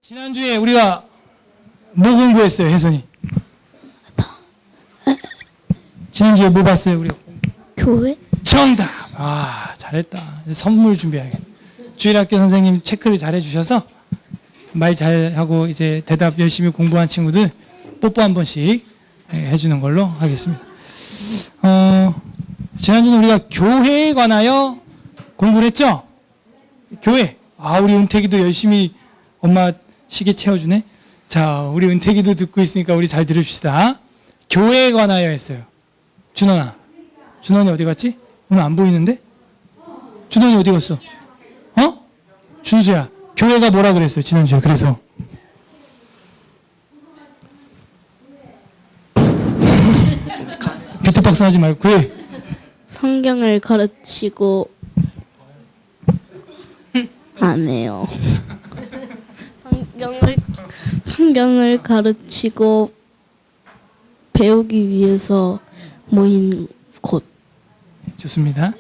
지난주에 우리가 뭐 공부했어요, 혜선이? 지난주에 뭐 봤어요, 우리가? 교회? 정답! 아, 잘했다. 선물 준비해야겠다. 주일학교 선생님 체크를 잘 해주셔서 말 잘하고 이제 대답 열심히 공부한 친구들 뽀뽀 한 번씩 해주는 걸로 하겠습니다. 지난주는 우리가 교회에 관하여 공부를 했죠? 교회. 아, 우리 은택이도 열심히 엄마 시계 채워주네. 자, 우리 은택이도 듣고 있으니까 우리 잘 들읍시다. 교회에 관하여 했어요. 준원아. 준원이 어디 갔지? 오늘 안 보이는데? 준원이 어디 갔어? 어? 준수야. 교회가 뭐라 그랬어요, 지난주에. 그래서. 비트박스 하지 말고. 왜? 성경을 가르치고 안 해요. 성경을 가르치고 배우기 위해서 모인 곳. 좋습니다.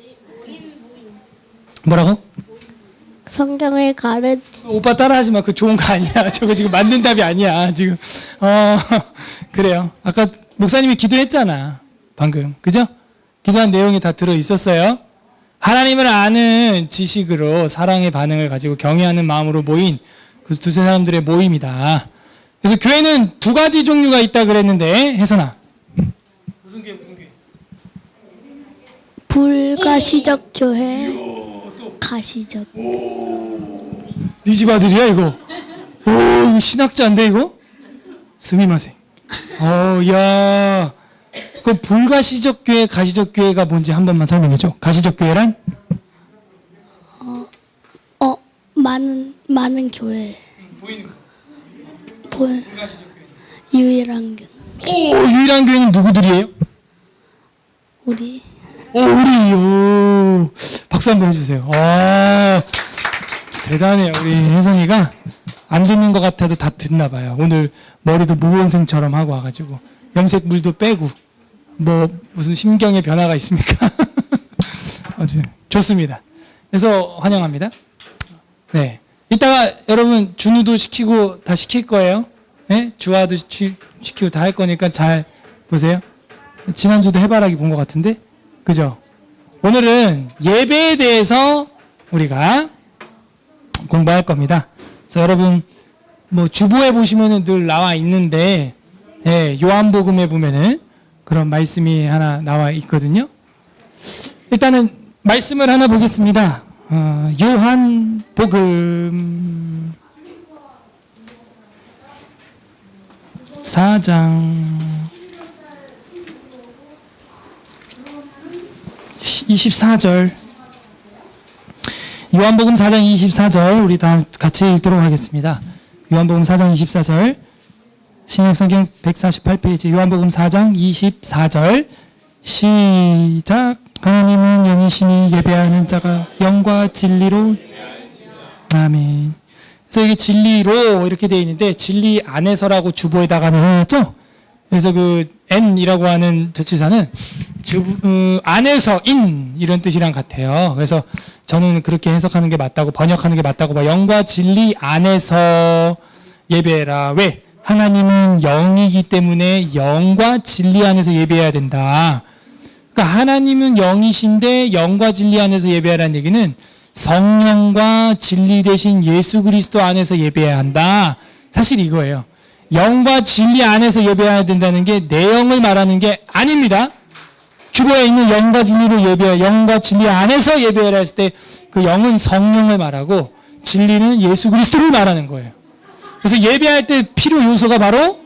뭐라고? 성경을 오빠 따라하지 마. 그거 좋은 거 아니야. 저거 지금 맞는 답이 아니야. 지금. 그래요. 아까 목사님이 기도했잖아. 방금. 그죠? 기도한 내용이 다 들어 있었어요. 하나님을 아는 지식으로 사랑의 반응을 가지고 경외하는 마음으로 모인 그 두세 사람들의 모임이다. 그래서 교회는 두 가지 종류가 있다 그랬는데, 혜선아. 무슨 교회? 불가시적 교회. 가시적. 네 집 아들이야 이거? 오, 이거 신학자인데 이거? 스미마세. 야. 그 불가시적 교회, 가시적 교회가 뭔지 한 번만 설명해줘. 가시적 교회란? 많은 교회. 보이는 거. 유일한 교회. 오, 유일한 교회는 누구들이에요? 우리. 우리. 박수 한번 해주세요. 대단해요. 우리 혜선이가 안 듣는 것 같아도 다 듣나 봐요. 오늘 머리도 모범생처럼 하고 와가지고 염색 물도 빼고 뭐 무슨 심경의 변화가 있습니까? 아주 좋습니다. 그래서 환영합니다. 네. 이따가 여러분 준우도 시키고 다 시킬 거예요. 네? 주아도 시키고 다 할 거니까 잘 보세요. 지난주도 해바라기 본 것 같은데, 그죠? 오늘은 예배에 대해서 우리가 공부할 겁니다. 그래서 여러분 뭐 주보에 보시면은 늘 나와 있는데, 요한복음에 보면은 그런 말씀이 하나 나와 있거든요. 일단은 말씀을 하나 보겠습니다. 요한복음 4장 24절. 요한복음 4장 24절 우리 다 같이 읽도록 하겠습니다. 요한복음 4장 24절 신약성경 148페이지 요한복음 4장 24절 시작. 하나님은 영이시니 예배하는 자가 영과 진리로 아멘. 그래서 이게 진리로 이렇게 되어 있는데 진리 안에서라고 주보에다가는 해놨죠. 그래서 그 N이라고 하는 저치사는 안에서 인 이런 뜻이랑 같아요. 그래서 저는 그렇게 해석하는 게 맞다고 번역하는 게 맞다고 봐. 영과 진리 안에서 예배라. 왜? 하나님은 영이기 때문에 영과 진리 안에서 예배해야 된다. 그러니까 하나님은 영이신데 영과 진리 안에서 예배하라는 얘기는 성령과 진리 대신 예수 그리스도 안에서 예배해야 한다. 사실 이거예요. 영과 진리 안에서 예배해야 된다는 게 내 영을 말하는 게 아닙니다. 주보에 있는 영과 진리로 영과 진리 안에서 예배해라 했을 때 그 영은 성령을 말하고 진리는 예수 그리스도를 말하는 거예요. 그래서 예배할 때 필요 요소가 바로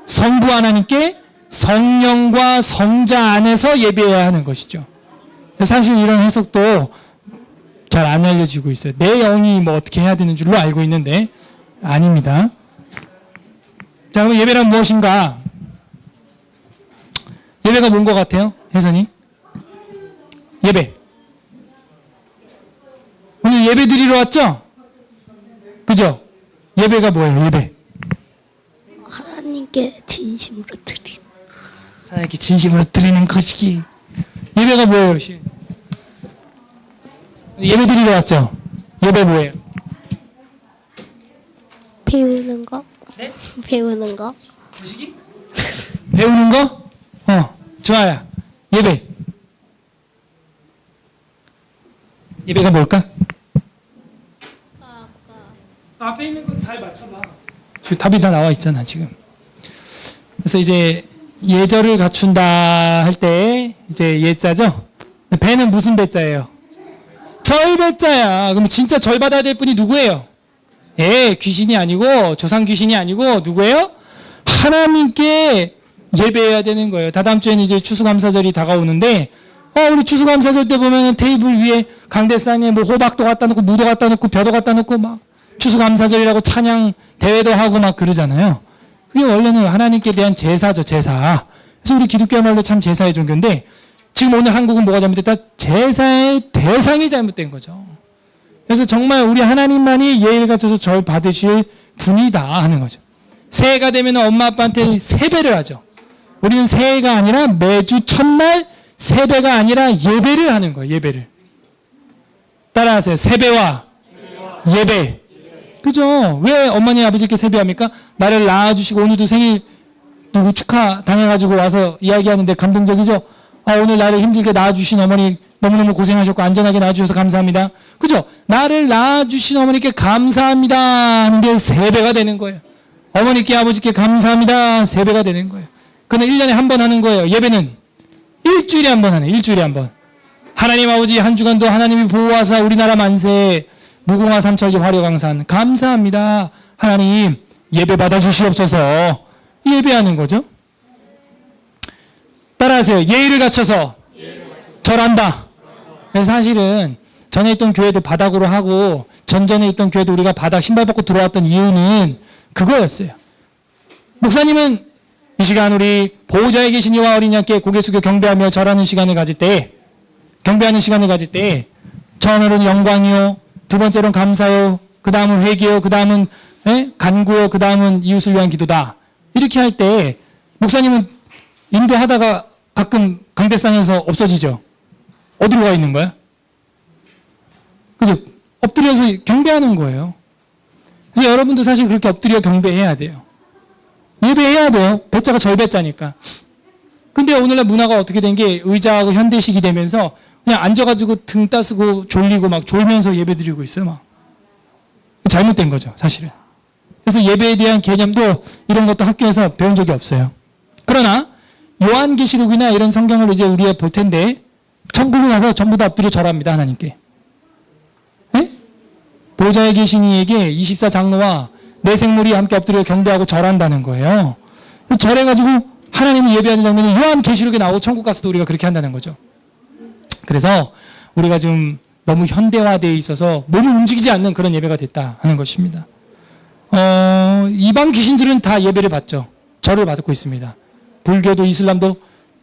성부 하나님께 성령과 성자 안에서 예배해야 하는 것이죠. 사실 이런 해석도 잘 안 알려지고 있어요. 내 영이 뭐 어떻게 해야 되는 줄로 알고 있는데 아닙니다. 자, 그럼 예배란 무엇인가? 예배가 뭔 것 같아요? 혜선이? 예배. 오늘 예배 드리러 왔죠? 그죠? 예배가 뭐예요? 예배. 하나님께 진심으로 드리는. 하나님께 진심으로 드리는 것이기. 예배가 뭐예요? 예배 드리러 왔죠? 예배 뭐예요? 배우는 거? 네? 배우는 거? 뭐시기? 배우는 거? 좋아요. 예배. 예배가 뭘까? 앞에 있는 거 잘 맞춰봐. 답이 다 나와 있잖아 지금. 그래서 이제 예절을 갖춘다 할 때 이제 예자죠. 배는 무슨 배자예요? 절 배자야. 그럼 진짜 절 받아야 될 분이 누구예요? 예, 귀신이 아니고 조상 귀신이 아니고 누구예요? 하나님께 예배해야 되는 거예요. 다다음 주에는 이제 추수감사절이 다가오는데 우리 추수감사절 때 보면 테이블 위에 강대상에 뭐 호박도 갖다 놓고 무도 갖다 놓고 벼도 갖다 놓고 막 추수감사절이라고 찬양 대회도 하고 막 그러잖아요. 그게 원래는 하나님께 대한 제사죠, 제사. 그래서 우리 기독교 말로 참 제사의 종교인데 지금 오늘 한국은 뭐가 잘못됐다? 제사의 대상이 잘못된 거죠. 그래서 정말 우리 하나님만이 예의를 갖춰서 절 받으실 분이다 하는 거죠. 새해가 되면 엄마 아빠한테 세배를 하죠. 우리는 새해가 아니라 매주 첫날 세배가 아니라 예배를 하는 거예요. 예배를. 따라하세요. 세배와 예배. 그죠? 왜 어머니 아버지께 세배합니까? 나를 낳아주시고 오늘도 생일 누구 축하 당해가지고 와서 이야기하는데 감동적이죠? 오늘 나를 힘들게 낳아주신 어머니 너무너무 고생하셨고 안전하게 낳아주셔서 감사합니다. 그죠? 나를 낳아주신 어머니께 감사합니다 하는 게 세배가 되는 거예요. 어머니께 아버지께 감사합니다 세배가 되는 거예요. 그는 1년에 한 번 하는 거예요. 예배는 일주일에 한 번 하네. 일주일에 한 번. 하나님 아버지 한 주간도 하나님이 보호하사 우리나라 만세 무궁화 삼천리 화려강산 감사합니다. 하나님 예배 받아주시옵소서. 예배하는 거죠. 따라하세요. 예의를 갖춰서 절한다. 그래서 사실은 전에 있던 교회도 바닥으로 하고 전전에 있던 교회도 우리가 바닥 신발 벗고 들어왔던 이유는 그거였어요. 목사님은 이 시간 우리 보호자에 계신 이와 어린 양께 고개 숙여 경배하며 절하는 시간을 가질 때 경배하는 시간을 가질 때 처음으로는 영광이요 두 번째로는 감사요 그 다음은 회개요 그 다음은 간구요 그 다음은 이웃을 위한 기도다. 이렇게 할 때 목사님은 인도하다가 가끔 강대상에서 없어지죠. 어디로 가 있는 거야? 그죠? 엎드려서 경배하는 거예요. 그래서 여러분도 사실 그렇게 엎드려 경배해야 돼요. 예배해야 돼요. 배자가 절배자니까. 근데 오늘날 문화가 어떻게 된 게 의자하고 현대식이 되면서 그냥 앉아가지고 등 따스고 졸리고 막 졸면서 예배 드리고 있어요. 막. 잘못된 거죠, 사실은. 그래서 예배에 대한 개념도 이런 것도 학교에서 배운 적이 없어요. 그러나 요한계시록이나 이런 성경을 이제 우리가 볼 텐데 천국에 가서 전부 다 엎드려 절합니다. 하나님께. 네? 보좌에 계신 이에게 24장로와 내 생물이 함께 엎드려 경배하고 절한다는 거예요. 절해가지고 하나님을 예배하는 장면이 요한계시록에 나오고 천국 가서도 우리가 그렇게 한다는 거죠. 그래서 우리가 좀 너무 현대화되어 있어서 몸을 움직이지 않는 그런 예배가 됐다 하는 것입니다. 이방 귀신들은 다 예배를 받죠. 절을 받고 있습니다. 불교도 이슬람도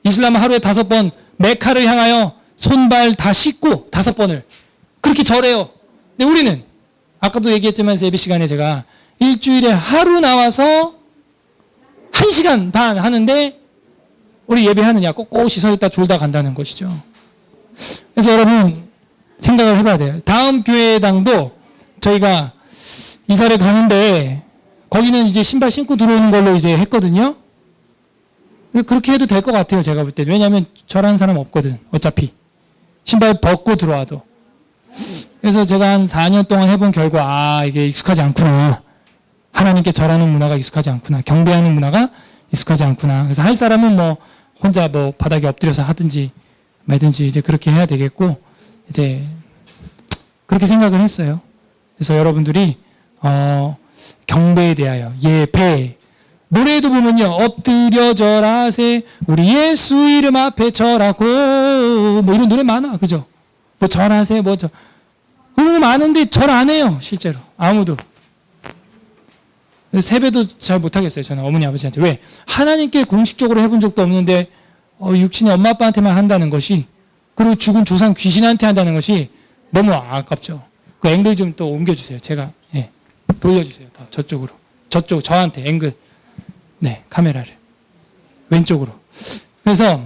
이슬람은 하루에 5번 메카를 향하여 손발 다 씻고 5번을 그렇게 절해요. 근데 우리는 아까도 얘기했지만 예배 시간에 제가 일주일에 하루 나와서 1시간 반 하는데 우리 예배하느냐 꼿꼿이 서 있다 졸다 간다는 것이죠. 그래서 여러분 생각을 해봐야 돼요. 다음 교회당도 저희가 이사를 가는데 거기는 이제 신발 신고 들어오는 걸로 이제 했거든요. 그렇게 해도 될 것 같아요. 제가 볼 때. 왜냐하면 절하는 사람 없거든. 어차피. 신발 벗고 들어와도. 그래서 제가 한 4년 동안 해본 결과 이게 익숙하지 않구나. 하나님께 절하는 문화가 익숙하지 않구나. 경배하는 문화가 익숙하지 않구나. 그래서 할 사람은 뭐 혼자 뭐 바닥에 엎드려서 하든지 말든지 이제 그렇게 해야 되겠고 이제 그렇게 생각을 했어요. 그래서 여러분들이 경배에 대하여 예배 노래도 보면요 엎드려 절하세 우리 예수 이름 앞에 절하고 뭐 이런 노래 많아. 그죠? 뭐 절하세 뭐 저 그런 거 많은데 절 안 해요. 실제로 아무도. 세배도 잘 못하겠어요. 저는 어머니 아버지한테. 왜? 하나님께 공식적으로 해본 적도 없는데 육신의 엄마 아빠한테만 한다는 것이 그리고 죽은 조상 귀신한테 한다는 것이 너무 아깝죠. 그 앵글 좀 또 옮겨주세요. 제가 돌려주세요. 더 저쪽으로. 저한테 앵글. 네, 카메라를. 왼쪽으로. 그래서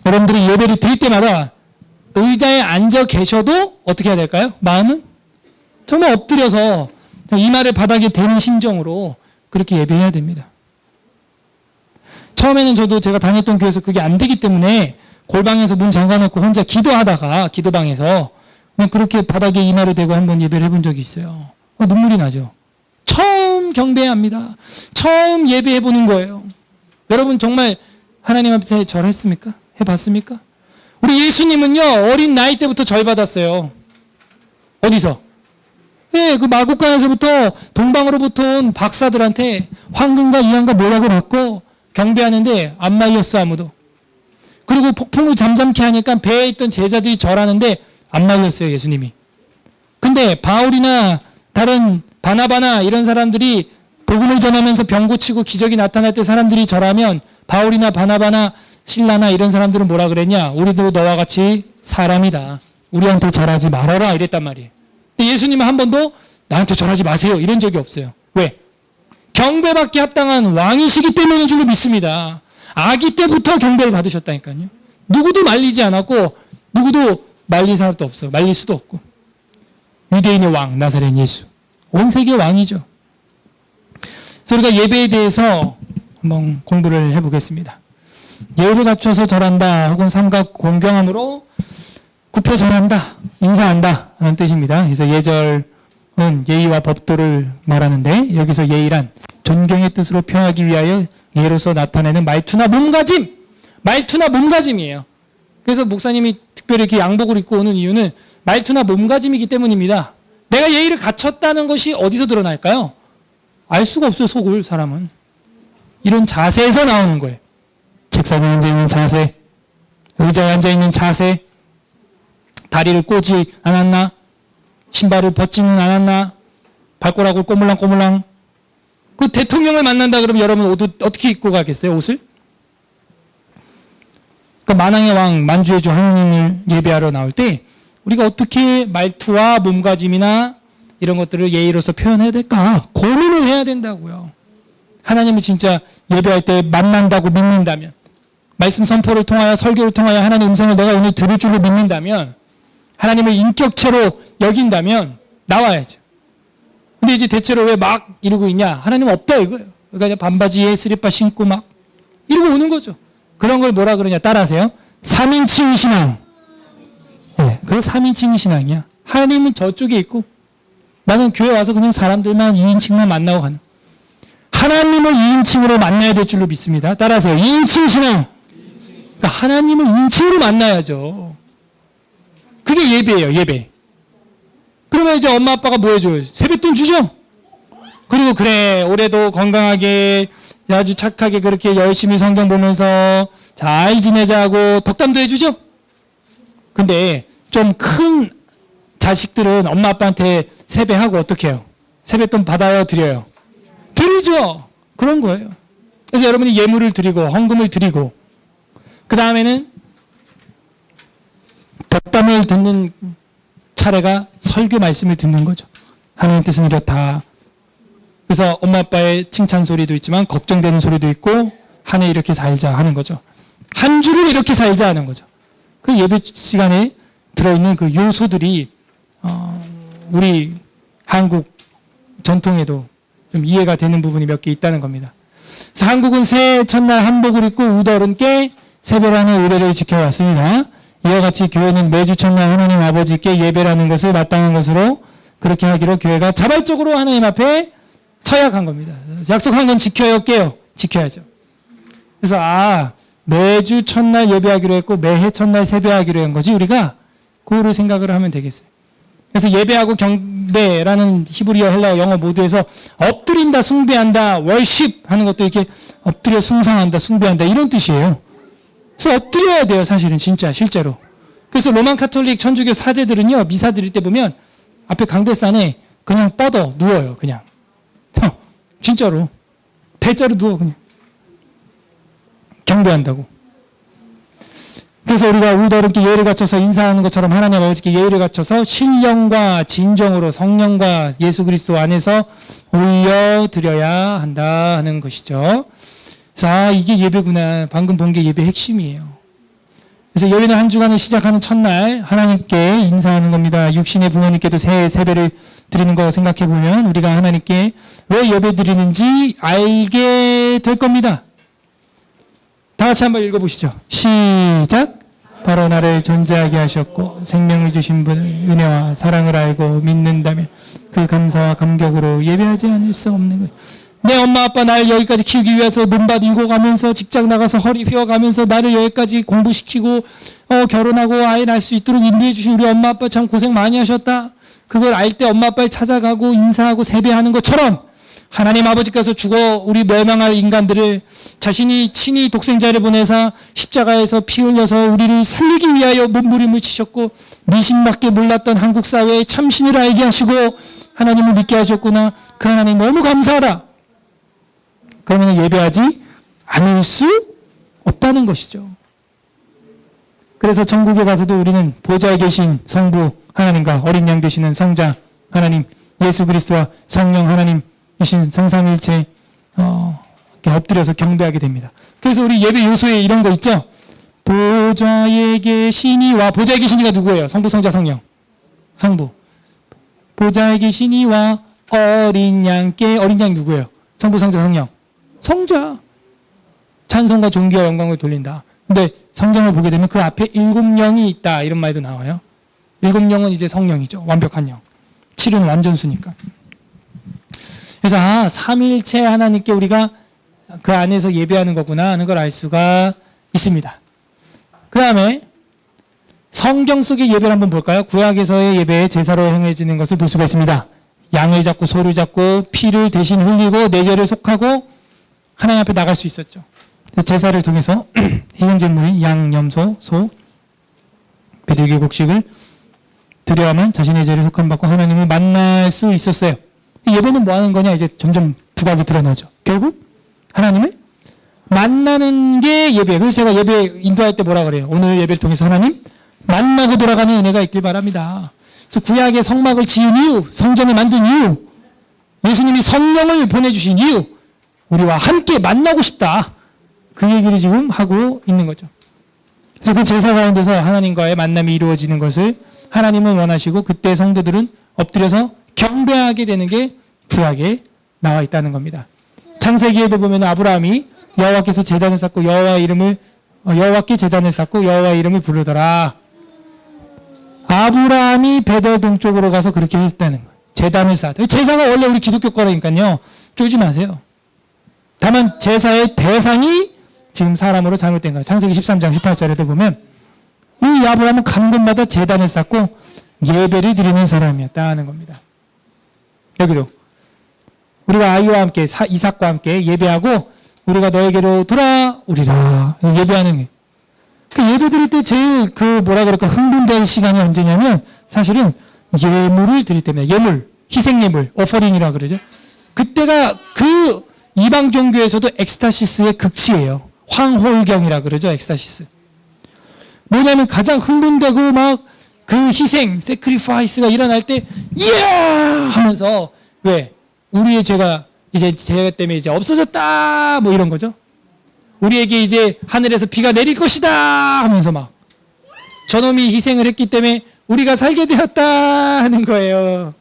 여러분들이 예배를 드릴 때마다 의자에 앉아 계셔도 어떻게 해야 될까요? 마음은 정말 엎드려서 이마를 바닥에 대는 심정으로 그렇게 예배해야 됩니다. 처음에는 저도 제가 다녔던 교회에서 그게 안 되기 때문에 골방에서 문 잠가놓고 혼자 기도하다가 기도방에서 그냥 그렇게 바닥에 이마를 대고 한번 예배를 해본 적이 있어요. 눈물이 나죠. 처음 경배합니다. 처음 예배해보는 거예요. 여러분 정말 하나님 앞에 절했습니까? 해봤습니까? 우리 예수님은요 어린 나이 때부터 절 받았어요. 어디서? 예, 그 마국간에서부터 동방으로부터 온 박사들한테 황금과 이항과 모략을 받고 경배하는데 안 말렸어 아무도. 그리고 폭풍을 잠잠케 하니까 배에 있던 제자들이 절하는데 안 말렸어요 예수님이. 근데 바울이나 다른 바나바나 이런 사람들이 복음을 전하면서 병 고치고 기적이 나타날 때 사람들이 절하면 바울이나 바나바나 신라나 이런 사람들은 뭐라 그랬냐? 우리도 너와 같이 사람이다. 우리한테 절하지 말아라 이랬단 말이에요. 예수님은 한 번도 나한테 절하지 마세요 이런 적이 없어요. 왜? 경배받기 합당한 왕이시기 때문인 줄로 믿습니다. 아기 때부터 경배를 받으셨다니까요. 누구도 말리지 않았고 누구도 말릴 사람도 없어요. 말릴 수도 없고. 유대인의 왕 나사렛 예수. 온 세계 왕이죠. 그래서 우리가 예배에 대해서 한번 공부를 해보겠습니다. 예의를 갖춰서 절한다 혹은 삼각 공경함으로 굽혀 절한다, 인사한다 하는 뜻입니다. 그래서 예절은 예의와 법도를 말하는데 여기서 예의란 존경의 뜻으로 표하기 위하여 예로서 나타내는 말투나 몸가짐, 말투나 몸가짐이에요. 그래서 목사님이 특별히 이렇게 양복을 입고 오는 이유는 말투나 몸가짐이기 때문입니다. 내가 예의를 갖췄다는 것이 어디서 드러날까요? 알 수가 없어요, 속을 사람은. 이런 자세에서 나오는 거예요. 책상에 앉아있는 자세, 의자에 앉아있는 자세, 다리를 꼬지 않았나? 신발을 벗지는 않았나? 발가락을 꼬물랑꼬물랑. 그 대통령을 만난다 그러면 여러분 옷 어떻게 입고 가겠어요, 옷을? 그 만왕의 왕, 만주의 주 하느님을 예배하러 나올 때 우리가 어떻게 말투와 몸가짐이나 이런 것들을 예의로서 표현해야 될까? 고민을 해야 된다고요. 하나님을 진짜 예배할 때 만난다고 믿는다면, 말씀 선포를 통하여 설교를 통하여 하나님의 음성을 내가 오늘 들을 줄로 믿는다면, 하나님을 인격체로 여긴다면 나와야죠. 근데 이제 대체로 왜 막 이러고 있냐? 하나님 없다 이거예요. 그러니까 그냥 반바지에 스리퍼 신고 막 이러고 오는 거죠. 그런 걸 뭐라 그러냐? 따라하세요. 3인칭 신앙. 네, 그게 3인칭 신앙이야. 하나님은 저쪽에 있고 나는 교회 와서 그냥 사람들만 2인칭만 만나고 가는. 하나님을 2인칭으로 만나야 될 줄로 믿습니다. 따라하세요. 2인칭 신앙. 그러니까 하나님을 2인칭으로 만나야죠. 그게 예배예요, 예배. 그러면 이제 엄마 아빠가 뭐 해줘요? 세뱃돈 주죠? 그리고 그래, 올해도 건강하게 아주 착하게 그렇게 열심히 성경 보면서 잘 지내자고 덕담도 해주죠? 근데 좀 큰 자식들은 엄마 아빠한테 세배하고 어떻게 해요? 세뱃돈 받아요, 드려요? 드리죠. 그런 거예요. 그래서 여러분이 예물을 드리고 헌금을 드리고 그 다음에는 덕담을 듣는 차례가 설교 말씀을 듣는 거죠. 하나님 뜻은 이렇다. 그래서 엄마 아빠의 칭찬 소리도 있지만 걱정되는 소리도 있고 한 해 이렇게 살자 하는 거죠. 한 주를 이렇게 살자 하는 거죠. 그 예배 시간에 들어있는 그 요소들이 우리 한국 전통에도 좀 이해가 되는 부분이 몇 개 있다는 겁니다. 그래서 한국은 새해 첫날 한복을 입고 우더른께 세배라는 의례를 지켜왔습니다. 이와 같이 교회는 매주 첫날 하나님 아버지께 예배라는 것을 마땅한 것으로 그렇게 하기로 교회가 자발적으로 하나님 앞에 서약한 겁니다. 약속한 건 지켜야 깨요. 지켜야죠. 그래서 매주 첫날 예배하기로 했고 매해 첫날 세배하기로 한 거지 우리가 그거로 생각을 하면 되겠어요. 그래서 예배하고 경배라는 히브리어, 헬라어, 영어 모두에서 엎드린다, 숭배한다, 월십 하는 것도 이렇게 엎드려 숭상한다, 숭배한다 이런 뜻이에요. 그래서 엎드려야 돼요, 사실은 진짜 실제로. 그래서 로만 카톨릭 천주교 사제들은요 미사 드릴 때 보면 앞에 강대산에 그냥 뻗어 누워요, 그냥. 진짜로 대자로 누워 그냥 경배한다고. 그래서 우리가 우더럽게 예의를 갖춰서 인사하는 것처럼 하나님 아버지께 예의를 갖춰서 신령과 진정으로 성령과 예수 그리스도 안에서 올려드려야 한다 하는 것이죠. 자, 이게 예배구나. 방금 본 게 예배의 핵심이에요. 그래서 열리는 한 주간을 시작하는 첫날 하나님께 인사하는 겁니다. 육신의 부모님께도 새해 세배를 드리는 거 생각해 보면 우리가 하나님께 왜 예배 드리는지 알게 될 겁니다. 다 같이 한번 읽어보시죠. 시작. 바로 나를 존재하게 하셨고 생명을 주신 분의 은혜와 사랑을 알고 믿는다면 그 감사와 감격으로 예배하지 않을 수 없는 것. 내 엄마 아빠 날 여기까지 키우기 위해서 논밭 일고 가면서 직장 나가서 허리 휘어가면서 나를 여기까지 공부시키고 결혼하고 아이 낳을 수 있도록 인도해 주신 우리 엄마 아빠 참 고생 많이 하셨다. 그걸 알 때 엄마 아빠를 찾아가고 인사하고 세배하는 것처럼 하나님 아버지께서 죽어 우리 멸망할 인간들을 자신이 친히 독생자를 보내사 십자가에서 피 흘려서 우리를 살리기 위하여 몸부림을 치셨고 미신밖에 몰랐던 한국 사회의 참신을 알게 하시고 하나님을 믿게 하셨구나. 그 하나님 너무 감사하다. 그러면 예배하지 않을 수 없다는 것이죠. 그래서 천국에 가서도 우리는 보좌에 계신 성부 하나님과 어린 양 되시는 성자 하나님 예수 그리스도와 성령 하나님이신 성삼일체 이렇게 엎드려서 경배하게 됩니다. 그래서 우리 예배 요소에 이런 거 있죠. 보좌에 계시니와 보좌에 계시니가 누구예요? 성부 성자 성령 성부. 보좌에 계시니와 어린 양께 어린 양이 누구예요? 성부 성자 성령 성자. 찬송과 존귀와 영광을 돌린다. 근데 성경을 보게 되면 그 앞에 7영이 있다 이런 말도 나와요. 7영은 이제 성령이죠. 완벽한 영. 7은 완전수니까. 그래서 삼일체 하나님께 우리가 그 안에서 예배하는 거구나 하는 걸 알 수가 있습니다. 그 다음에 성경 속의 예배를 한번 볼까요? 구약에서의 예배에 제사로 행해지는 것을 볼 수가 있습니다. 양을 잡고 소를 잡고 피를 대신 흘리고 내 죄를 속하고 하나님 앞에 나갈 수 있었죠. 제사를 통해서 희생제물인 양, 염소, 소, 비둘기 곡식을 드려야만 자신의 죄를 속함받고 하나님을 만날 수 있었어요. 예배는 뭐 하는 거냐? 이제 점점 두각이 드러나죠. 결국 하나님을 만나는 게 예배예요. 그래서 제가 예배 인도할 때 뭐라 그래요? 오늘 예배를 통해서 하나님 만나고 돌아가는 은혜가 있길 바랍니다. 그래서 구약의 성막을 지은 이유, 성전을 만든 이유, 예수님이 성령을 보내주신 이유, 우리와 함께 만나고 싶다. 그 얘기를 지금 하고 있는 거죠. 그래서 그 제사 가운데서 하나님과의 만남이 이루어지는 것을 하나님은 원하시고 그때 성도들은 엎드려서 경배하게 되는 게 구약에 나와 있다는 겁니다. 창세기에도 보면 아브라함이 여호와께서 제단을 쌓고 여호와께 제단을 쌓고 여호와의 이름을 부르더라. 아브라함이 베델 동쪽으로 가서 그렇게 했다는 거예요. 제단을 쌓았다. 제사가 원래 우리 기독교 거라니까요. 쫄지 마세요. 다만 제사의 대상이 지금 사람으로 잘못된 거예요. 창세기 13장 18절에도 보면 이 아브라함은 가는 곳마다 제단을 쌓고 예배를 드리는 사람이었다는 겁니다. 여기도 우리가 아이와 함께 이삭과 함께 예배하고 우리가 너에게로 돌아오리라 예배하는 게. 그 예배 드릴 때 제일 흥분된 시간이 언제냐면 사실은 예물을 드릴 때입니다. 예물, 희생예물, 오퍼링이라 그러죠. 그때가 그 이방 종교에서도 엑스타시스의 극치예요. 황홀경이라 그러죠. 엑스타시스. 뭐냐면 가장 흥분되고 막 그 희생, 세크리파이스가 일어날 때 이야 하면서 왜 우리의 죄가 이제 죄 때문에 이제 없어졌다 뭐 이런 거죠. 우리에게 이제 하늘에서 비가 내릴 것이다 하면서 막 저놈이 희생을 했기 때문에 우리가 살게 되었다 하는 거예요.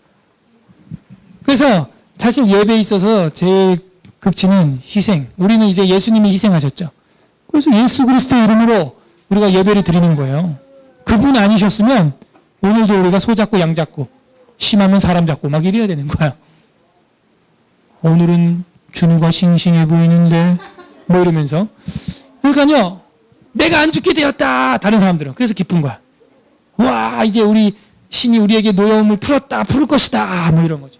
그래서 사실 예배에 있어서 제일 극치는 희생. 우리는 이제 예수님이 희생하셨죠. 그래서 예수 그리스도 이름으로 우리가 예배를 드리는 거예요. 그분 아니셨으면 오늘도 우리가 소 잡고 양 잡고 심하면 사람 잡고 막 이래야 되는 거야. 오늘은 준우가 싱싱해 보이는데 뭐 이러면서. 그러니까요. 내가 안 죽게 되었다. 다른 사람들은. 그래서 기쁜 거야. 와 이제 우리 신이 우리에게 노여움을 풀었다. 풀을 것이다. 뭐 이런 거죠.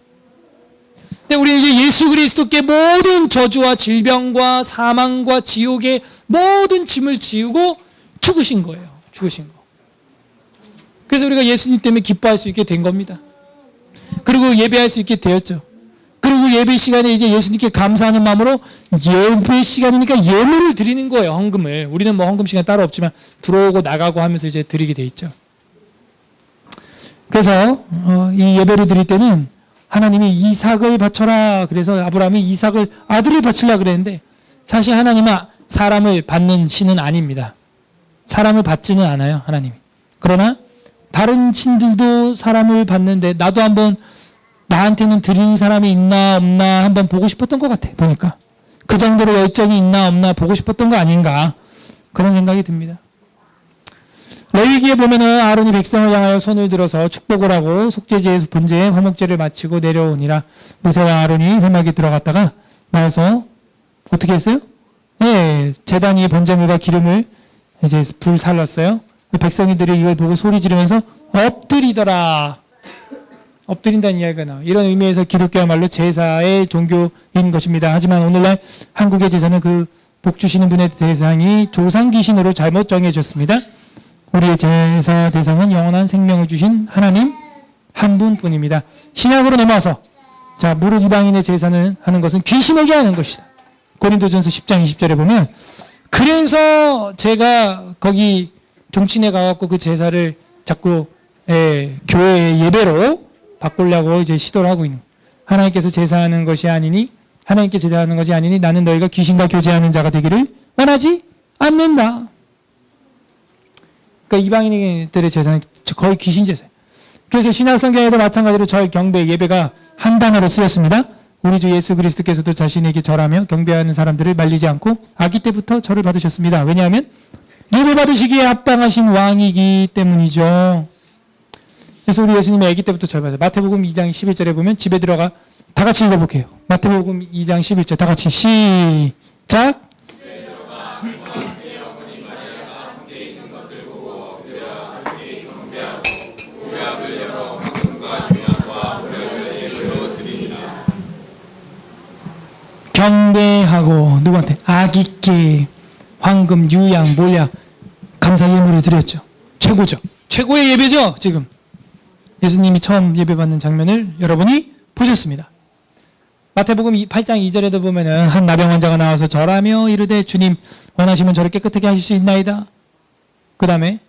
근데 우리는 이제 예수 그리스도께 모든 저주와 질병과 사망과 지옥의 모든 짐을 지우고 죽으신 거예요. 죽으신 거. 그래서 우리가 예수님 때문에 기뻐할 수 있게 된 겁니다. 그리고 예배할 수 있게 되었죠. 그리고 예배 시간에 이제 예수님께 감사하는 마음으로 예배 시간이니까 예물을 드리는 거예요. 헌금을. 우리는 뭐 헌금 시간 따로 없지만 들어오고 나가고 하면서 이제 드리게 돼 있죠. 그래서 이 예배를 드릴 때는 하나님이 이삭을 바쳐라. 그래서 아브라함이 이삭을 아들을 바치려고 그랬는데 사실 하나님은 사람을 받는 신은 아닙니다. 사람을 받지는 않아요. 하나님이. 그러나 다른 신들도 사람을 받는데 나도 한번 나한테는 드리는 사람이 있나 없나 한번 보고 싶었던 것 같아. 보니까 그 정도로 열정이 있나 없나 보고 싶었던 거 아닌가 그런 생각이 듭니다. 레위기에 보면은 아론이 백성을 향하여 손을 들어서 축복을 하고 속죄제에서 번제에 화목제를 마치고 내려오니라. 모세와 아론이 회막에 들어갔다가 나와서 어떻게 했어요? 네, 제단 위에 번제물과 기름을 이제 불 살랐어요. 백성이들이 이걸 보고 소리 지르면서 엎드리더라. 엎드린다는 이야기가 나와요. 이런 의미에서 기독교야말로 제사의 종교인 것입니다. 하지만 오늘날 한국의 제사는 그 복 주시는 분의 대상이 조상 귀신으로 잘못 정해졌습니다. 우리의 제사 대상은 영원한 생명을 주신 하나님 한 분뿐입니다. 신약으로 넘어와서 자, 무릇 이방인의 제사는 하는 것은 귀신에게 하는 것이다. 고린도전서 10장 20절에 보면 그래서 제가 거기 종친회 가갖고 그 제사를 자꾸 교회의 예배로 바꾸려고 이제 시도를 하고 있는. 하나님께서 제사하는 것이 아니니 하나님께 제사하는 것이 아니니 나는 너희가 귀신과 교제하는 자가 되기를 원하지 않는다. 그러니까 이방인들의 제사는 거의 귀신 제사예요. 그래서 신약 성경에도 마찬가지로 절, 경배, 예배가 한 단어로 쓰였습니다. 우리 주 예수 그리스도께서도 자신에게 절하며 경배하는 사람들을 말리지 않고 아기 때부터 절을 받으셨습니다. 왜냐하면 예배 받으시기에 합당하신 왕이기 때문이죠. 그래서 우리 예수님이 아기 때부터 절 받아요. 마태복음 2장 11절에 보면 집에 들어가 다 같이 읽어볼게요. 마태복음 2장 11절 다 같이 시작. 경배하고 누구한테? 아기께 황금, 유양, 몰약, 감사 예물을 드렸죠. 최고죠. 최고의 예배죠. 지금 예수님이 처음 예배받는 장면을 여러분이 보셨습니다. 마태복음 8장 2절에도 보면은 한 나병 환자가 나와서 절하며 이르되 주님 원하시면 저를 깨끗하게 하실 수 있나이다. 그 다음에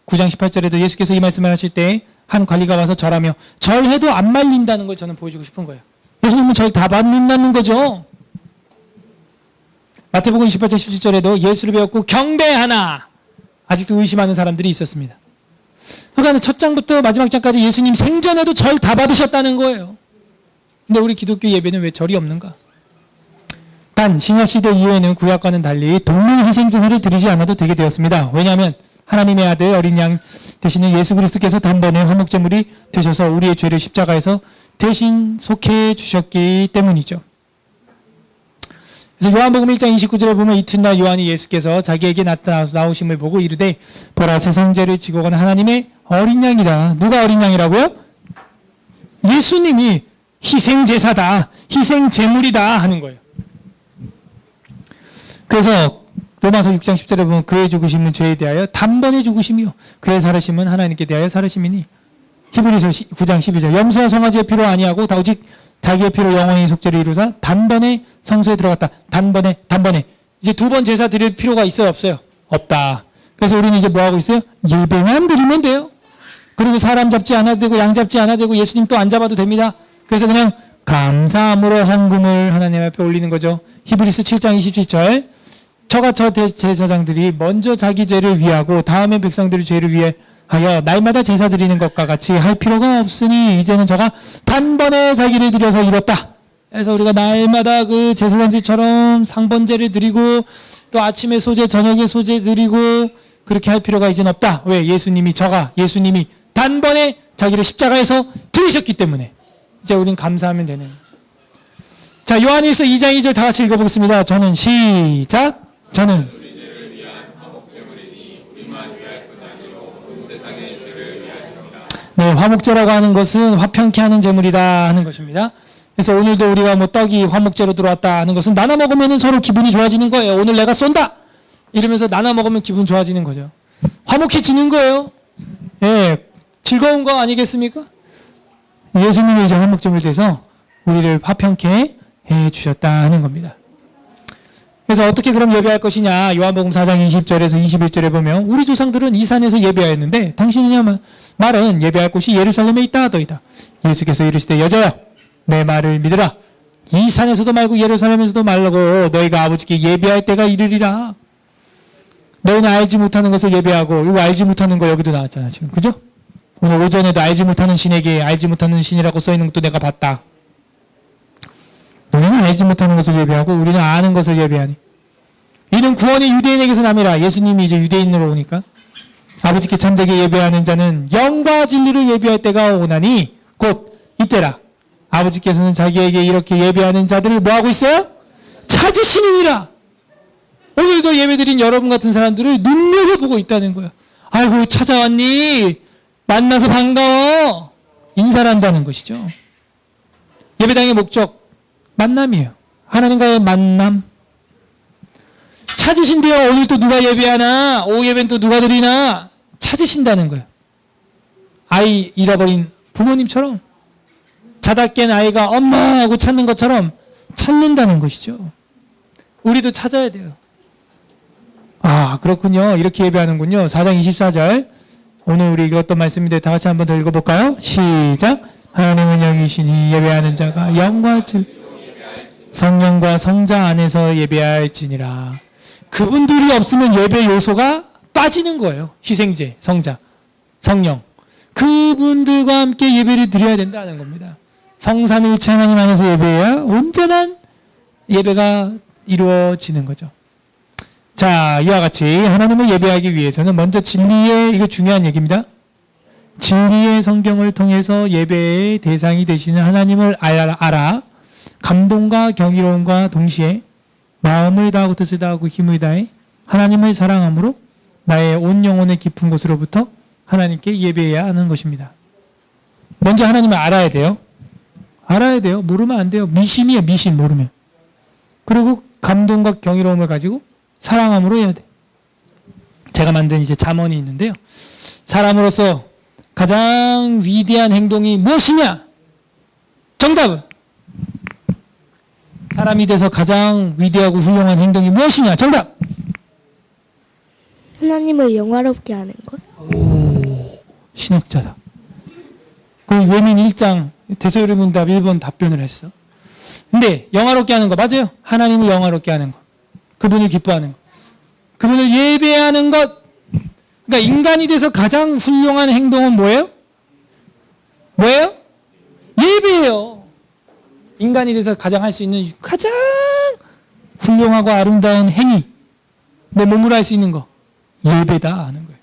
9장 18절에도 예수께서 이 말씀을 하실 때 한 관리가 와서 절하며 절해도 안 말린다는 걸 저는 보여주고 싶은 거예요. 예수님은 절 다 받는다는 거죠. 마태복음 28장 17절에도 예수를 배웠고 경배하나 아직도 의심하는 사람들이 있었습니다. 그러니까 첫 장부터 마지막 장까지 예수님 생전에도 절 다 받으셨다는 거예요. 근데 우리 기독교 예배는 왜 절이 없는가? 단 신약시대 이후에는 구약과는 달리 동물 희생제사를 드리지 않아도 되게 되었습니다. 왜냐하면 하나님의 아들 어린 양 되시는 예수 그리스도께서 단번에 화목제물이 되셔서 우리의 죄를 십자가에서 대신 속해 주셨기 때문이죠. 그래서 요한복음 1장 29절에 보면 이튿날 요한이 예수께서 자기에게 나오심을 보고 이르되 보라 세상 죄를 지고 가는 하나님의 어린 양이다. 누가 어린 양이라고요? 예수님이 희생제사다. 희생제물이다 하는 거예요. 그래서 로마서 6장 10절에 보면 그의 죽으심은 죄에 대하여 단번에 죽으심이요 그의 살으심은 하나님께 대하여 살으심이니 히브리서 9장 12절 염소와 송아지의 피로 아니하고 오직 자기의 피로 영원히 속죄를 이루사 단번에 성소에 들어갔다. 단번에 이제 두 번 제사 드릴 필요가 있어요 없어요? 없다. 그래서 우리는 이제 뭐 하고 있어요? 예배만 드리면 돼요. 그리고 사람 잡지 않아도 되고 양 잡지 않아도 되고 예수님 또 안 잡아도 됩니다. 그래서 그냥 감사함으로 헌금을 하나님 앞에 올리는 거죠. 히브리서 7장 27절 저가 저 제사장들이 먼저 자기 죄를 위하고 다음에 백성들의 죄를 위하여 날마다 제사 드리는 것과 같이 할 필요가 없으니 이제는 저가 단번에 자기를 드려서 이뤘다. 그래서 우리가 날마다 그 제사장들처럼 상번제를 드리고 또 아침에 소제 저녁에 소제 드리고 그렇게 할 필요가 이제는 없다. 왜? 예수님이 단번에 자기를 십자가에서 들이셨기 때문에 이제 우린 감사하면 되는. 자, 요한일서 2장 2절 다 같이 읽어보겠습니다. 저는 시작. 저는 네, 화목제라고 하는 것은 화평케 하는 제물이다 하는 것입니다. 그래서 오늘도 우리가 뭐 떡이 화목제로 들어왔다 하는 것은 나눠 먹으면 서로 기분이 좋아지는 거예요. 오늘 내가 쏜다 이러면서 나눠 먹으면 기분 좋아지는 거죠. 화목해지는 거예요. 예, 즐거운 거 아니겠습니까? 예수님이 이제 화목제물 돼서 우리를 화평케 해 주셨다 하는 겁니다. 그래서 어떻게 그럼 예배할 것이냐? 요한복음 4장 20절에서 21절에 보면 우리 조상들은 이 산에서 예배하였는데 당신이냐 말은 예배할 곳이 예루살렘에 있다 하더이다. 예수께서 이르시되 여자야 내 말을 믿으라. 이 산에서도 말고 예루살렘에서도 말라고 너희가 아버지께 예배할 때가 이르리라. 너희는 알지 못하는 것을 예배하고 이거 알지 못하는 거 여기도 나왔잖아 지금. 그죠? 오늘 오전에도 알지 못하는 신에게 알지 못하는 신이라고 써있는 것도 내가 봤다. 너희는 알지 못하는 것을 예배하고 우리는 아는 것을 예배하니 이는 구원이 유대인에게서 남이라. 예수님이 이제 유대인으로 오니까 아버지께 참되게 예배하는 자는 영과 진리로 예배할 때가 오나니 곧 이때라. 아버지께서는 자기에게 이렇게 예배하는 자들을 뭐하고 있어요? 찾으시느니라. 오늘도 예배드린 여러분 같은 사람들을 눈여겨보고 있다는 거예요. 아이고 찾아왔니? 만나서 반가워. 인사를 한다는 것이죠. 예배당의 목적 만남이에요. 하나님과의 만남. 찾으신대요. 오늘 또 누가 예배하나? 오후 예배는 또 누가 드리나? 찾으신다는 거예요. 아이 잃어버린 부모님처럼 자다 깬 아이가 엄마 하고 찾는 것처럼 찾는다는 것이죠. 우리도 찾아야 돼요. 아 그렇군요. 이렇게 예배하는군요. 4장 24절 오늘 우리 읽었던 말씀인데 다 같이 한번 더 읽어볼까요? 시작. 하나님은 영이시니 예배하는 자가 영과 성령과 성자 안에서 예배할지니라. 그분들이 없으면 예배 요소가 빠지는 거예요. 희생제, 성자, 성령. 그분들과 함께 예배를 드려야 된다는 겁니다. 성삼일체 하나님 안에서 예배해야 온전한 예배가 이루어지는 거죠. 자, 이와 같이 하나님을 예배하기 위해서는 먼저 진리의, 이거 중요한 얘기입니다. 진리의 성경을 통해서 예배의 대상이 되시는 하나님을 알아 감동과 경이로움과 동시에 마음을 다하고 뜻을 다하고 힘을 다해 하나님을 사랑함으로 나의 온 영혼의 깊은 곳으로부터 하나님께 예배해야 하는 것입니다. 먼저 하나님을 알아야 돼요. 알아야 돼요. 모르면 안 돼요. 미신이에요. 미신 모르면. 그리고 감동과 경이로움을 가지고 사랑함으로 해야 돼. 제가 만든 이제 잠언이 있는데요. 사람으로서 가장 위대한 행동이 무엇이냐? 정답은 사람이 돼서 가장 위대하고 훌륭한 행동이 무엇이냐? 정답. 하나님을 영화롭게 하는 것. 오, 신학자다. 그 외민 1장 대소요리문답 1번 답변을 했어. 근데 영화롭게 하는 거 맞아요. 하나님을 영화롭게 하는 것. 그분을 기뻐하는 것. 그분을 예배하는 것. 그러니까 인간이 돼서 가장 훌륭한 행동은 뭐예요? 뭐예요? 예배예요. 인간이 돼서 가장 할 수 있는 가장 훌륭하고 아름다운 행위. 내 몸으로 할 수 있는 거. 예배다 하는 거예요.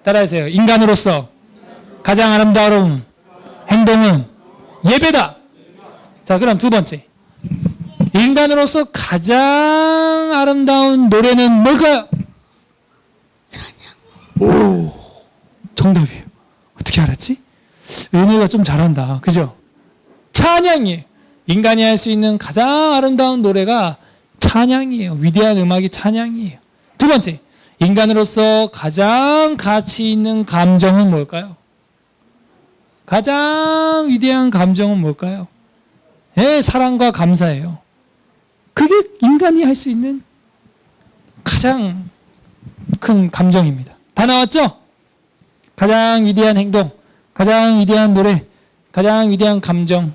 따라하세요. 인간으로서 가장 아름다운 행동은 예배다. 자, 그럼 두 번째. 인간으로서 가장 아름다운 노래는 뭘까요? 오, 정답이에요. 어떻게 알았지? 은혜가 좀 잘한다. 그죠? 찬양이에요. 인간이 할 수 있는 가장 아름다운 노래가 찬양이에요. 위대한 음악이 찬양이에요. 두 번째, 인간으로서 가장 가치 있는 감정은 뭘까요? 가장 위대한 감정은 뭘까요? 예, 사랑과 감사예요. 그게 인간이 할 수 있는 가장 큰 감정입니다. 다 나왔죠? 가장 위대한 행동, 가장 위대한 노래, 가장 위대한 감정.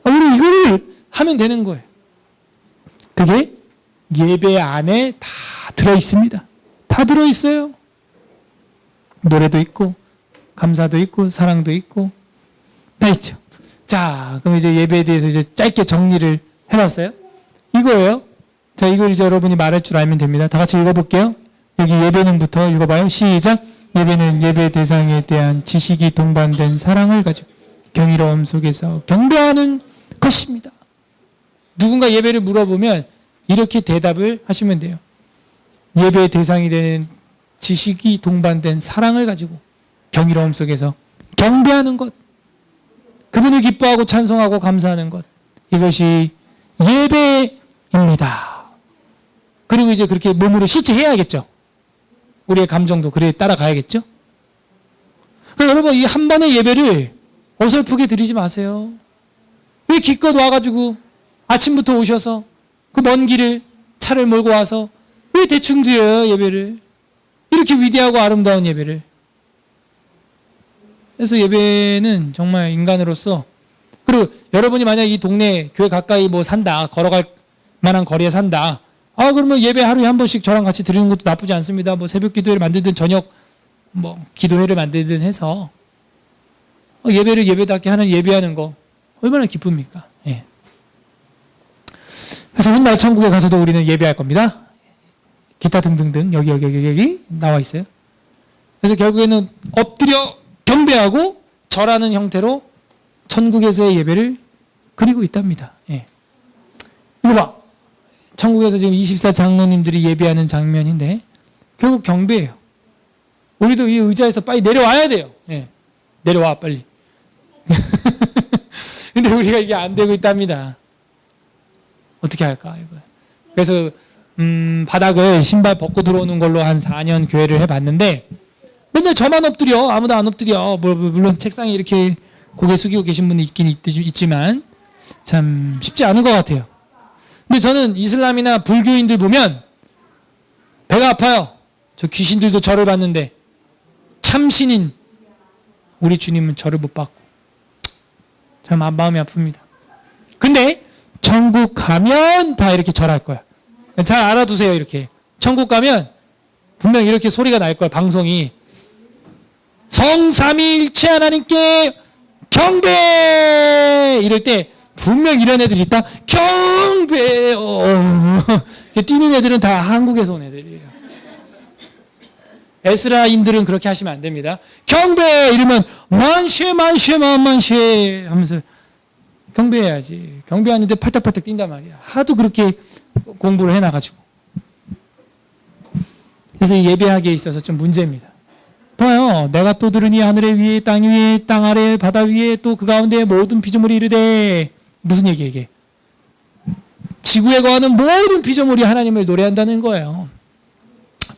우리 이거를 하면 되는 거예요. 그게 예배 안에 다 들어있습니다. 다 들어있어요. 노래도 있고 감사도 있고 사랑도 있고 다 있죠. 자, 그럼 이제 예배에 대해서 이제 짧게 정리를 해봤어요. 이거예요. 자, 이걸 이제 여러분이 말할 줄 알면 됩니다. 다 같이 읽어볼게요. 여기 예배는부터 읽어봐요. 시작. 예배는 예배 대상에 대한 지식이 동반된 사랑을 가지고 경이로움 속에서 경배하는 것입니다. 누군가 예배를 물어보면 이렇게 대답을 하시면 돼요. 예배의 대상이 되는 지식이 동반된 사랑을 가지고 경이로움 속에서 경배하는 것, 그분을 기뻐하고 찬송하고 감사하는 것, 이것이 예배입니다. 그리고 이제 그렇게 몸으로 실체해야겠죠. 우리의 감정도 그래 따라가야겠죠. 그럼 여러분, 이 한 번의 예배를 어설프게 드리지 마세요. 왜 기껏 와가지고 아침부터 오셔서 그 먼 길을 차를 몰고 와서 왜 대충 드려요, 예배를? 이렇게 위대하고 아름다운 예배를. 그래서 예배는 정말 인간으로서, 그리고 여러분이 만약 이 동네 교회 가까이 뭐 산다, 걸어갈 만한 거리에 산다. 그러면 예배 하루에 한 번씩 저랑 같이 드리는 것도 나쁘지 않습니다. 뭐 새벽 기도회를 만들든 저녁 뭐 기도회를 만들든 해서 예배를 예배답게 하는 예배하는 거 얼마나 기쁩니까? 예. 그래서 훗날 천국에 가서도 우리는 예배할 겁니다. 기타 등등등 여기 나와 있어요. 그래서 결국에는 엎드려 경배하고 절하는 형태로 천국에서의 예배를 그리고 있답니다. 예. 이거 봐. 천국에서 지금 24장로님들이 예배하는 장면인데 결국 경배예요. 우리도 이 의자에서 빨리 내려와야 돼요. 예. 내려와 빨리. 근데 우리가 이게 안 되고 있답니다. 어떻게 할까 이거. 그래서 바닥을 신발 벗고 들어오는 걸로 한 4년 교회를 해봤는데 맨날 저만 엎드려. 아무도 안 엎드려. 물론 책상에 이렇게 고개 숙이고 계신 분이 있긴 있지만 참 쉽지 않은 것 같아요. 근데 저는 이슬람이나 불교인들 보면 배가 아파요. 저 귀신들도 절을 받는데 참신인 우리 주님은 절을 못 받고 참 마음이 아픕니다. 근데 천국 가면 다 이렇게 절할 거야. 잘 알아두세요. 이렇게 천국 가면 분명 이렇게 소리가 날 거야. 방송이 성삼위일체 하나님께 경배 이럴 때 분명 이런 애들이 있다. 경배 뛰는 애들은 다 한국에서 온 애들이에요. 에스라인들은 그렇게 하시면 안 됩니다. 경배 이러면 만쉐 하면서 경배해야지. 경배하는데 팔딱팔딱 뛴단 말이야. 하도 그렇게 공부를 해놔가지고. 그래서 예배하기에 있어서 좀 문제입니다. 봐요. 내가 또 들으니 하늘의 위에 땅 위에 땅 아래 바다 위에 또 그 가운데 모든 피조물이 이르되 무슨 얘기야 이게? 지구에 거하는 모든 피조물이 하나님을 노래한다는 거예요.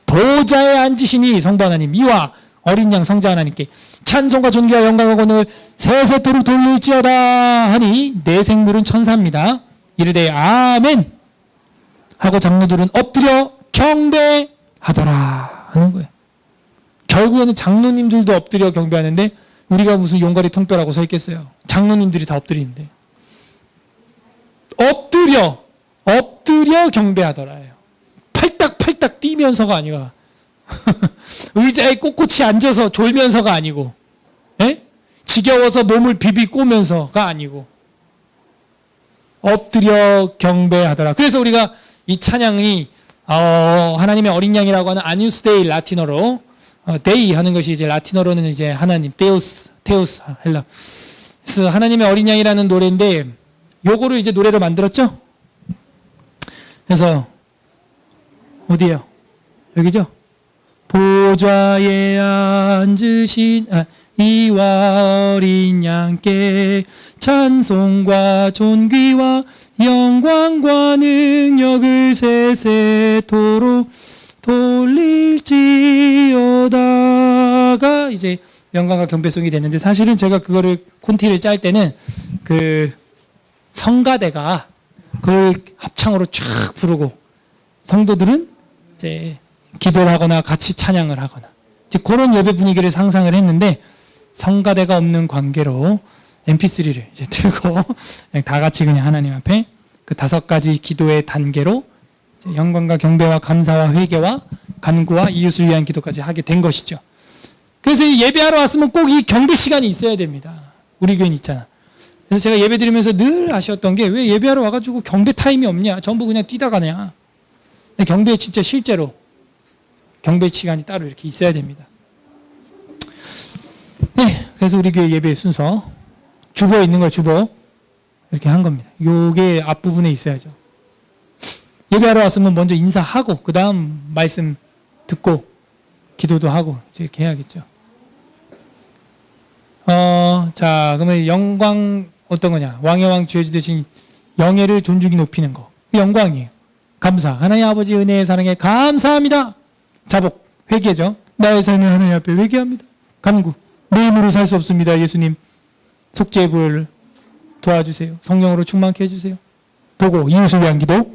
보좌에 앉으시니 성부 하나님 이와 어린 양 성자 하나님께 찬송과 존귀와 영광과 권을 세세토록 돌릴지어다 하니 내 생물은 천사입니다. 이르되 아멘 하고 장로들은 엎드려 경배하더라 하는 거예요. 결국에는 장로님들도 엎드려 경배하는데 우리가 무슨 용가리 통뼈라고 서 있겠어요. 장로님들이 다 엎드리는데 엎드려 경배하더라요. 팔딱팔딱 뛰면서가 아니라 의자에 꼿꼿이 앉아서 졸면서가 아니고 지겨워서 몸을 비비 꼬면서가 아니고 엎드려 경배하더라. 그래서 우리가 이 찬양이 하나님의 어린 양이라고 하는 아뉴스 데이 라틴어로 데이 하는 것이 이제 라틴어로는 이제 하나님 테우스 헬라. 그래서 하나님의 어린 양이라는 노래인데 요거를 이제 노래로 만들었죠. 그래서 어디예요? 여기죠. 보좌에 앉으신 이와 어린 양께 찬송과 존귀와 영광과 능력을 세세토록 돌릴지어다가 이제 영광과 경배송이 됐는데 사실은 제가 그거를 콘티를 짤 때는 그 성가대가 그걸 합창으로 쫙 부르고 성도들은 이제 기도를 하거나 같이 찬양을 하거나 이제 그런 예배 분위기를 상상을 했는데 성가대가 없는 관계로 MP3를 이제 들고 다 같이 그냥 하나님 앞에 그 5가지 기도의 단계로 영광과 경배와 감사와 회개와 간구와 이웃을 위한 기도까지 하게 된 것이죠. 그래서 예배하러 왔으면 꼭 이 경배 시간이 있어야 됩니다. 우리 교회는 있잖아. 그래서 제가 예배 드리면서 늘 아쉬웠던 게 왜 예배하러 와가지고 경배 타임이 없냐. 전부 그냥 뛰다 가냐. 근데 경배에 진짜 실제로 경배 시간이 따로 이렇게 있어야 됩니다. 네, 그래서 우리 교회 예배 순서 주보에 있는 걸 주보 이렇게 한 겁니다. 요게 앞부분에 있어야죠. 예배하러 왔으면 먼저 인사하고 그 다음 말씀 듣고 기도도 하고 이제 이렇게 해야겠죠. 자, 그러면 영광 어떤 거냐? 왕의 왕 주의 주 되신 영예를 존중히 높이는 거. 영광이에요. 감사. 하나님 아버지 은혜의 사랑에 감사합니다. 자복, 회개죠. 나의 삶을 하나님 앞에 회개합니다. 간구. 내 힘으로 살 수 없습니다. 예수님 속죄의 부활을 도와주세요. 성령으로 충만케 해주세요. 도고, 이웃을 위한 기도.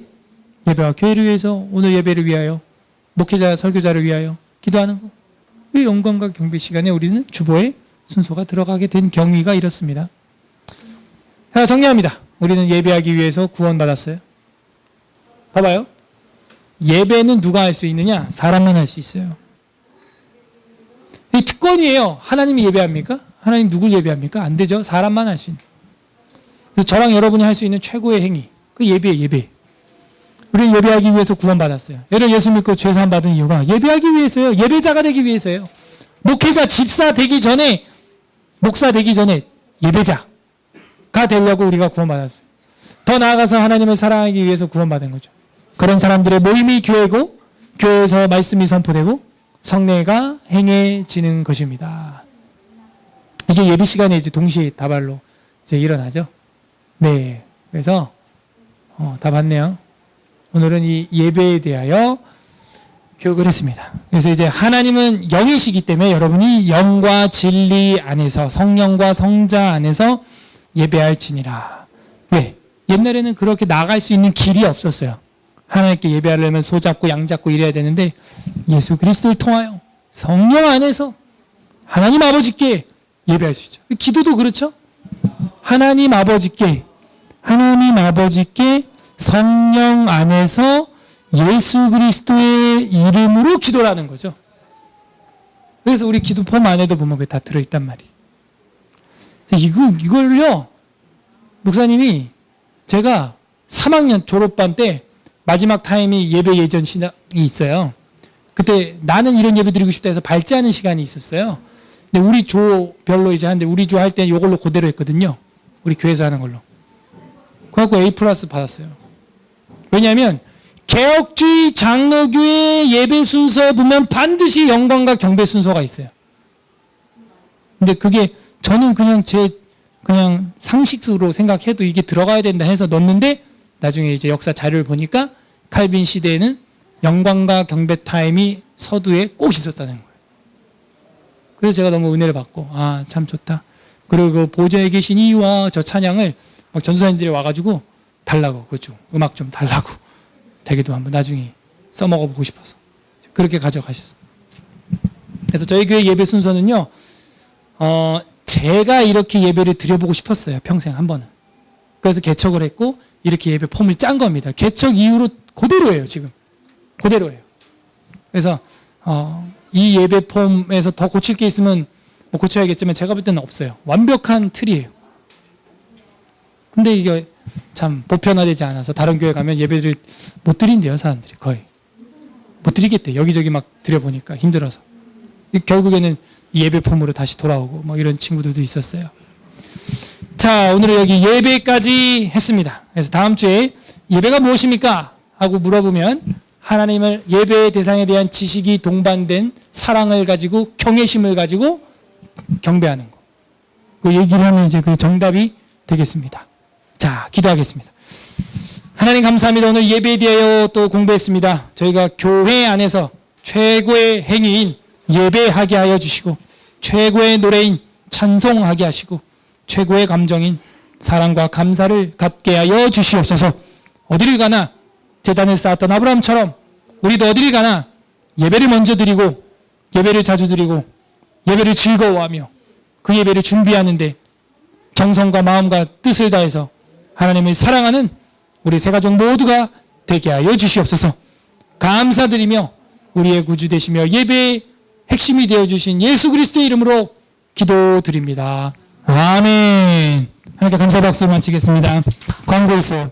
예배와 교회를 위해서 오늘 예배를 위하여 목회자, 설교자를 위하여 기도하는 거. 이 영광과 경배 시간에 우리는 주보에 순서가 들어가게 된 경위가 이렇습니다. 자, 정리합니다. 우리는 예배하기 위해서 구원받았어요. 봐봐요. 예배는 누가 할 수 있느냐? 사람만 할 수 있어요. 이 특권이에요. 하나님이 예배합니까? 하나님 누굴 예배합니까? 안 되죠. 사람만 할 수 있는. 그래서 저랑 여러분이 할 수 있는 최고의 행위. 그 예배예요, 예배. 우리는 예배하기 위해서 구원받았어요. 여러분 예수 믿고 죄 사함 받은 이유가 예배하기 위해서요. 예배자가 되기 위해서요. 목회자, 집사 되기 전에, 목사 되기 전에 예배자가 되려고 우리가 구원받았어요. 더 나아가서 하나님을 사랑하기 위해서 구원받은 거죠. 그런 사람들의 모임이 교회고, 교회에서 말씀이 선포되고 성례가 행해지는 것입니다. 이게 예배 시간에 이제 동시에 다발로 이제 일어나죠. 네, 그래서 다 봤네요. 오늘은 이 예배에 대하여 교육을 했습니다. 그래서 이제 하나님은 영이시기 때문에 여러분이 영과 진리 안에서, 성령과 성자 안에서 예배할지니라. 왜? 옛날에는 그렇게 나갈 수 있는 길이 없었어요. 하나님께 예배하려면 소 잡고 양 잡고 이래야 되는데 예수 그리스도를 통하여 성령 안에서 하나님 아버지께 예배할 수 있죠. 기도도 그렇죠. 하나님 아버지께 성령 안에서 예수 그리스도의 이름으로 기도를 하는 거죠. 그래서 우리 기도 폼 안에도 보면 그게 다 들어있단 말이에요. 이걸요, 목사님이 제가 3학년 졸업반 때 마지막 타임이 예배 예전 신학이 있어요. 그때 나는 이런 예배 드리고 싶다 해서 발제하는 시간이 있었어요. 근데 우리 조별로 이제 하는데 우리 조 할 때 이걸로 그대로 했거든요. 우리 교회에서 하는 걸로. 그래갖고 A+ 받았어요. 왜냐하면 개혁주의 장로교회 예배 순서에 보면 반드시 영광과 경배 순서가 있어요. 근데 그게 저는 그냥 그냥 상식으로 생각해도 이게 들어가야 된다 해서 넣었는데 나중에 이제 역사 자료를 보니까 칼빈 시대에는 영광과 경배 타임이 서두에 꼭 있었다는 거예요. 그래서 제가 너무 은혜를 받고 참 좋다. 그리고 그 보좌에 계신 이와 저 찬양을 막 전도사님들이 와가지고 달라고, 그렇죠. 음악 좀 달라고 되기도 한번 나중에 써먹어보고 싶어서 그렇게 가져가셨어요. 그래서 저희 교회 예배 순서는요, 제가 이렇게 예배를 드려보고 싶었어요. 평생 한 번은. 그래서 개척을 했고 이렇게 예배 폼을 짠 겁니다. 개척 이후로 그대로예요. 지금 그대로예요. 그래서 이 예배 폼에서 더 고칠 게 있으면 뭐 고쳐야겠지만 제가 볼 때는 없어요. 완벽한 틀이에요. 근데 이게 참 보편화되지 않아서 다른 교회 가면 예배를 못 드린대요. 사람들이 거의 못 드리겠대. 여기저기 막 드려보니까 힘들어서 결국에는 예배 폼으로 다시 돌아오고 뭐 이런 친구들도 있었어요. 자, 오늘은 여기 예배까지 했습니다. 그래서 다음 주에 예배가 무엇입니까? 하고 물어보면 하나님을 예배의 대상에 대한 지식이 동반된 사랑을 가지고 경외심을 가지고 경배하는 거. 그 얘기를 하면 이제 그 정답이 되겠습니다. 자, 기도하겠습니다. 하나님 감사합니다. 오늘 예배에 대하여 또 공부했습니다. 저희가 교회 안에서 최고의 행위인 예배하게 하여 주시고 최고의 노래인 찬송하게 하시고 최고의 감정인 사랑과 감사를 갖게 하여 주시옵소서. 어디를 가나 제단을 쌓았던 아브라함처럼 우리도 어디를 가나 예배를 먼저 드리고 예배를 자주 드리고 예배를 즐거워하며 그 예배를 준비하는데 정성과 마음과 뜻을 다해서 하나님을 사랑하는 우리 새가족 모두가 되게 하여 주시옵소서. 감사드리며 우리의 구주 되시며 예배의 핵심이 되어주신 예수 그리스도의 이름으로 기도드립니다. 아멘. 하나님께 감사 박수로 마치겠습니다. 광고 있어요.